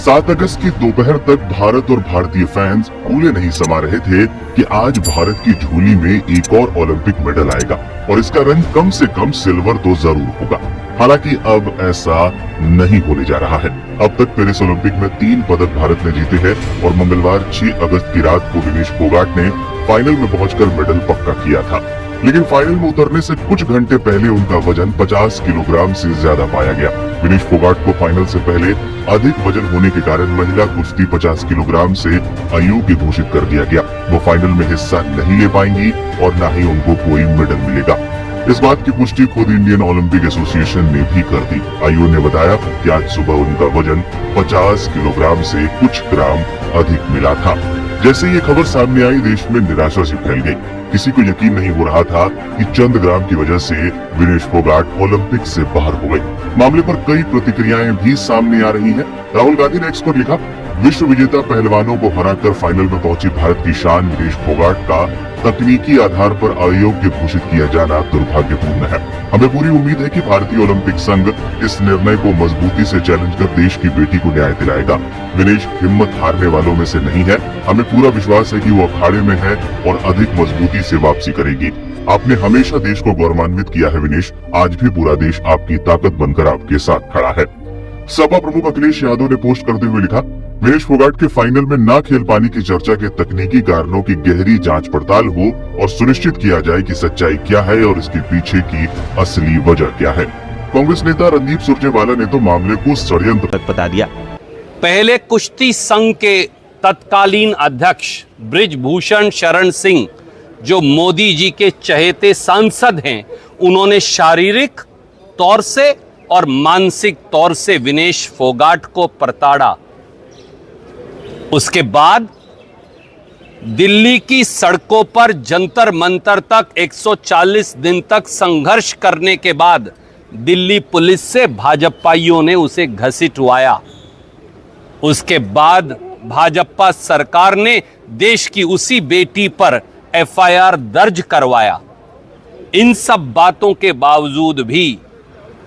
7 अगस्त की दोपहर तक भारत और भारतीय फैंस भूले नहीं समा रहे थे कि आज भारत की झोली में एक और ओलंपिक मेडल आएगा और इसका रंग कम से कम सिल्वर तो जरूर होगा। हालांकि अब ऐसा नहीं होने जा रहा है। अब तक पेरिस ओलंपिक में 3 पदक भारत ने जीते हैं और मंगलवार 6 अगस्त की रात को विनेश फोगाट ने फाइनल में पहुंचकर मेडल पक्का किया था। लेकिन फाइनल में उतरने से कुछ घंटे पहले उनका वजन 50 किलोग्राम से ज्यादा पाया गया। विनेश फोगाट को फाइनल से पहले अधिक वजन होने के कारण महिला कुश्ती 50 किलोग्राम से अयोग्य घोषित कर दिया गया। वो फाइनल में हिस्सा नहीं ले पाएंगी और न ही उनको कोई मेडल मिलेगा। इस बात की पुष्टि खुद इंडियन ओलंपिक एसोसिएशन ने भी कर दी। आयोग ने बताया कि आज सुबह उनका वजन 50 किलोग्राम से कुछ ग्राम अधिक मिला था। जैसे ये खबर सामने आई, देश में निराशा सी फैल गई। किसी को यकीन नहीं हो रहा था कि चंद ग्राम की वजह से विनेश फोगाट ओलंपिक से बाहर हो गई। मामले पर कई प्रतिक्रियाएं भी सामने आ रही हैं। राहुल गांधी ने एक्स पर लिखा, विश्व विजेता पहलवानों को हराकर फाइनल में पहुंची भारत की शान विनेश फोगाट का तकनीकी आधार पर अयोग्य घोषित किया जाना दुर्भाग्यपूर्ण है। हमें पूरी उम्मीद है कि भारतीय ओलंपिक संघ इस निर्णय को मजबूती से चैलेंज कर देश की बेटी को न्याय दिलाएगा। विनेश हिम्मत हारने वालों में से नहीं है। हमें पूरा विश्वास है कि वो अखाड़े में है और अधिक मजबूती से वापसी करेगी। आपने हमेशा देश को गौरवान्वित किया है विनेश। आज भी पूरा देश आपकी ताकत बनकर आपके साथ खड़ा है। सपा प्रमुख अखिलेश यादव ने पोस्ट करते हुए लिखा, विनेश फोगाट के फाइनल में ना खेल पाने की चर्चा के तकनीकी कारणों की गहरी जांच पड़ताल हो और सुनिश्चित किया जाए कि सच्चाई क्या है और इसके पीछे की असली वजह क्या है। कांग्रेस नेता रणदीप सुरजेवाला ने तो मामले को षड्यंत्र बता दिया। पहले कुश्ती संघ के तत्कालीन अध्यक्ष बृजभूषण शरण सिंह, जो मोदी जी के चहेते सांसद हैं, उन्होंने शारीरिक तौर से और मानसिक तौर से विनेश फोगाट को प्रताड़ा। उसके बाद दिल्ली की सड़कों पर जंतर मंतर तक 140 दिन तक संघर्ष करने के बाद दिल्ली पुलिस से भाजपाइयों ने उसे घसीटवाया। उसके बाद भाजपा सरकार ने देश की उसी बेटी पर एफआईआर दर्ज करवाया। इन सब बातों के बावजूद भी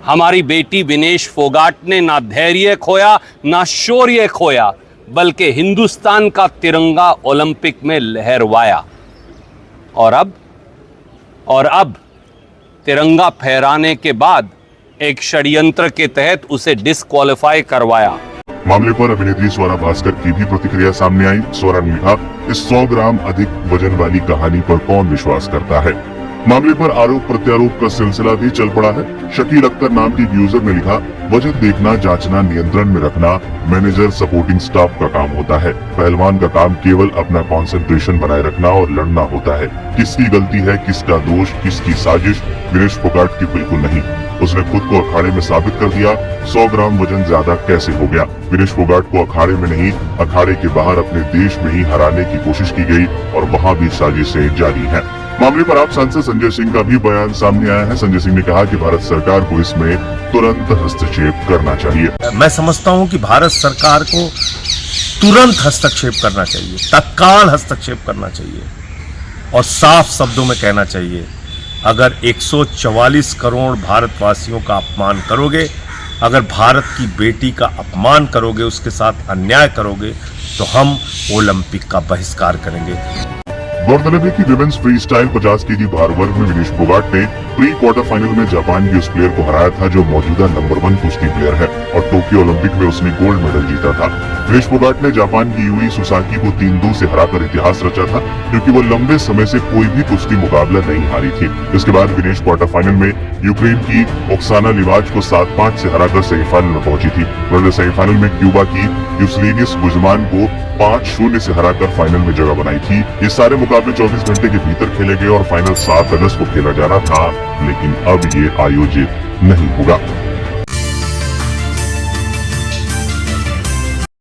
हमारी बेटी विनेश फोगाट ने ना धैर्य खोया, ना शौर्य खोया, बल्कि हिंदुस्तान का तिरंगा ओलंपिक में लहरवाया। और अब तिरंगा फहराने के बाद एक षड्यंत्र के तहत उसे डिस्क्वालीफाई करवाया। मामले पर अभिनेत्री स्वरा भास्कर की भी प्रतिक्रिया सामने आई। स्वरा ने लिखा, इस 100 ग्राम अधिक वजन वाली कहानी पर कौन विश्वास करता है। मामले पर आरोप प्रत्यारोप का सिलसिला भी चल पड़ा है। शकील अख्तर नाम की यूजर ने लिखा, वजन देखना, जांचना, नियंत्रण में रखना मैनेजर सपोर्टिंग स्टाफ का काम होता है। पहलवान का काम केवल अपना कंसंट्रेशन बनाए रखना और लड़ना होता है। किसकी गलती है, किसका दोष, किसकी साजिश, विनेश फोगाट की बिल्कुल नहीं। उसने खुद को अखाड़े में साबित कर दिया। 100 ग्राम वजन ज्यादा कैसे हो गया। विनेश फोगाट को अखाड़े में नहीं, अखाड़े के बाहर अपने देश में ही हराने की कोशिश की गई और वहाँ भी साजिशें जारी है। मामले पर आप सांसद संजय सिंह का भी बयान सामने आया है। संजय सिंह ने कहा कि भारत सरकार को इसमें तुरंत हस्तक्षेप करना चाहिए। मैं समझता हूं कि भारत सरकार को तुरंत हस्तक्षेप करना चाहिए, तत्काल हस्तक्षेप करना चाहिए और साफ शब्दों में कहना चाहिए, अगर 144 करोड़ भारतवासियों का अपमान करोगे, अगर भारत की बेटी का अपमान करोगे, उसके साथ अन्याय करोगे, तो हम ओलंपिक का बहिष्कार करेंगे। गौरतलब है कि विमेंस फ्री स्टाइल 50 केजी भार वर्ग में विनेश फोगाट ने प्री क्वार्टर फाइनल में जापान की उस प्लेयर को हराया था जो मौजूदा नंबर 1 कुश्ती प्लेयर है और टोक्यो ओलंपिक में उसने गोल्ड मेडल जीता था। विनेश फोगाट ने जापान की यूई सुसाकी को 3-2 से हराकर इतिहास रचा था, क्योंकि वो लंबे समय से कोई भी कुश्ती मुकाबला नहीं हारी थी। इसके बाद विनेश क्वार्टर फाइनल में यूक्रेन की ओक्साना लिवाच को 7-5 से हराकर सेमीफाइनल में पहुंची थी। उन्होंने सेमीफाइनल में क्यूबा की यूसलिनिस गुजमान को 5-0 से हराकर फाइनल में जगह बनाई थी। ये सारे मुकाबले 24 घंटे के भीतर खेले गए और फाइनल 7 अगस्त को खेला जाना था, लेकिन अब ये आयोजित नहीं होगा।